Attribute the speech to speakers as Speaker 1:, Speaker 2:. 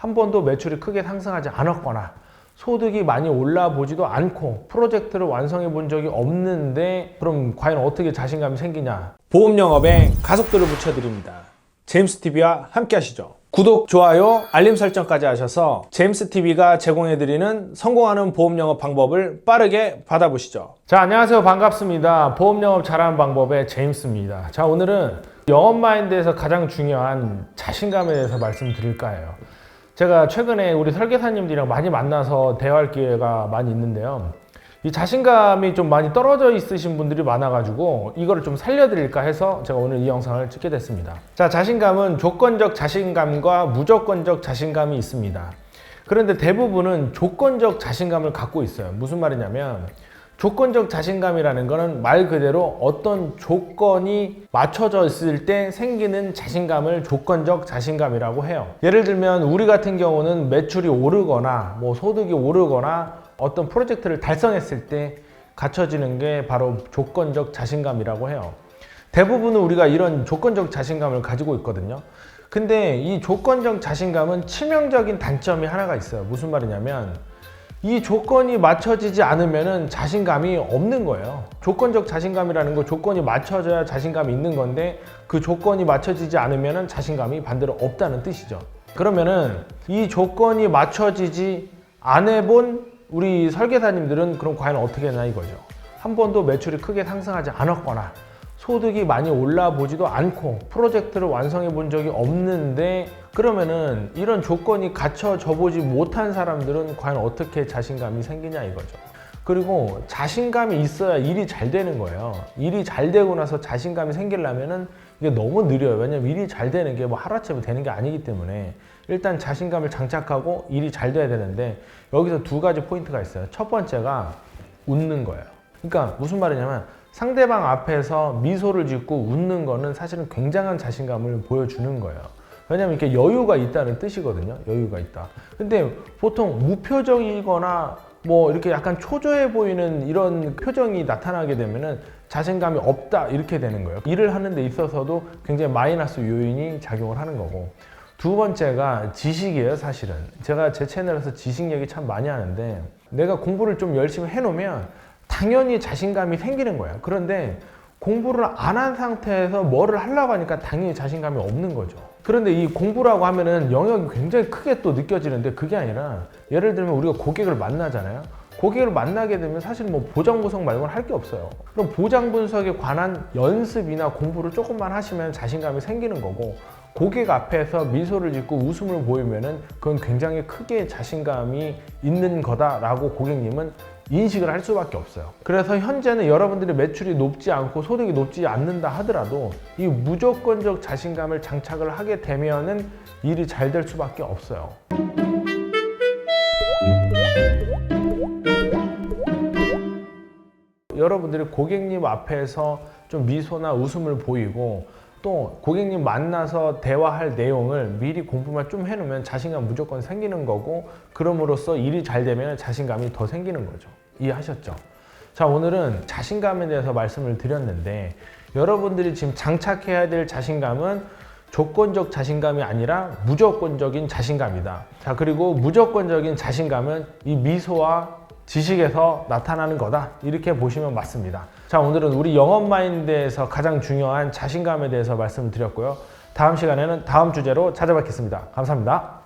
Speaker 1: 한 번도 매출이 크게 상승하지 않았거나 소득이 많이 올라보지도 않고 프로젝트를 완성해 본 적이 없는데 그럼 과연 어떻게 자신감이 생기냐? 보험 영업에 가속도를 붙여드립니다. 제임스TV와 함께 하시죠. 구독, 좋아요, 알림 설정까지 하셔서 제임스TV가 제공해드리는 성공하는 보험 영업 방법을 빠르게 받아보시죠. 자, 안녕하세요. 반갑습니다. 보험 영업 잘하는 방법의 제임스입니다. 자, 오늘은 영업 마인드에서 가장 중요한 자신감에 대해서 말씀드릴까 해요. 제가 최근에 우리 설계사님들이랑 많이 만나서 대화할 기회가 많이 있는데요. 이 자신감이 좀 많이 떨어져 있으신 분들이 많아가지고 이거를 좀 살려드릴까 해서 제가 오늘 이 영상을 찍게 됐습니다. 자, 자신감은 조건적 자신감과 무조건적 자신감이 있습니다. 그런데 대부분은 조건적 자신감을 갖고 있어요. 무슨 말이냐면 조건적 자신감이라는 거는 말 그대로 어떤 조건이 맞춰져 있을 때 생기는 자신감을 조건적 자신감이라고 해요. 예를 들면 우리 같은 경우는 매출이 오르거나 소득이 오르거나 어떤 프로젝트를 달성했을 때 갖춰지는 게 바로 조건적 자신감이라고 해요. 대부분은 우리가 이런 조건적 자신감을 가지고 있거든요. 근데 이 조건적 자신감은 치명적인 단점이 하나가 있어요. 무슨 말이냐면 이 조건이 맞춰지지 않으면 자신감이 없는 거예요. 조건적 자신감이라는 거 조건이 맞춰져야 자신감이 있는 건데 그 조건이 맞춰지지 않으면 자신감이 반대로 없다는 뜻이죠. 그러면은 이 조건이 맞춰지지 안 해본 우리 설계사님들은 그럼 과연 어떻게 했나 이거죠. 한 번도 매출이 크게 상승하지 않았거나 소득이 많이 올라보지도 않고 프로젝트를 완성해 본 적이 없는데 그러면은 이런 조건이 갖춰져 보지 못한 사람들은 과연 어떻게 자신감이 생기냐 이거죠. 그리고 자신감이 있어야 일이 잘 되는 거예요. 일이 잘 되고 나서 자신감이 생기려면은 이게 너무 느려요. 왜냐면 일이 잘 되는 게 하루아침에 되는 게 아니기 때문에 일단 자신감을 장착하고 일이 잘 돼야 되는데 여기서 두 가지 포인트가 있어요. 첫 번째가 웃는 거예요. 그러니까 무슨 말이냐면 상대방 앞에서 미소를 짓고 웃는 거는 사실은 굉장한 자신감을 보여주는 거예요. 왜냐면 이렇게 여유가 있다는 뜻이거든요. 여유가 있다. 근데 보통 무표정이거나 이렇게 약간 초조해 보이는 이런 표정이 나타나게 되면은 자신감이 없다 이렇게 되는 거예요. 일을 하는 데 있어서도 굉장히 마이너스 요인이 작용을 하는 거고, 두 번째가 지식이에요. 사실은 제가 제 채널에서 지식 얘기 참 많이 하는데 내가 공부를 좀 열심히 해놓으면 당연히 자신감이 생기는 거예요. 그런데 공부를 안 한 상태에서 뭐를 하려고 하니까 당연히 자신감이 없는 거죠. 그런데 이 공부라고 하면은 영역이 굉장히 크게 또 느껴지는데 그게 아니라 예를 들면 우리가 고객을 만나잖아요. 고객을 만나게 되면 사실 보장 분석 말고는 할 게 없어요. 그럼 보장 분석에 관한 연습이나 공부를 조금만 하시면 자신감이 생기는 거고, 고객 앞에서 미소를 짓고 웃음을 보이면은 그건 굉장히 크게 자신감이 있는 거다라고 고객님은 인식을 할 수밖에 없어요. 그래서 현재는 여러분들이 매출이 높지 않고 소득이 높지 않는다 하더라도 이 무조건적 자신감을 장착을 하게 되면은 일이 잘 될 수밖에 없어요. 여러분들이 고객님 앞에서 좀 미소나 웃음을 보이고 또 고객님 만나서 대화할 내용을 미리 공부만 좀 해놓으면 자신감 무조건 생기는 거고, 그럼으로써 일이 잘 되면 자신감이 더 생기는 거죠. 이해하셨죠? 자, 오늘은 자신감에 대해서 말씀을 드렸는데 여러분들이 지금 장착해야 될 자신감은 조건적 자신감이 아니라 무조건적인 자신감이다. 자, 그리고 무조건적인 자신감은 이 미소와 지식에서 나타나는 거다 이렇게 보시면 맞습니다. 자, 오늘은 우리 영업 마인드에서 가장 중요한 자신감에 대해서 말씀을 드렸고요. 다음 시간에는 다음 주제로 찾아뵙겠습니다. 감사합니다.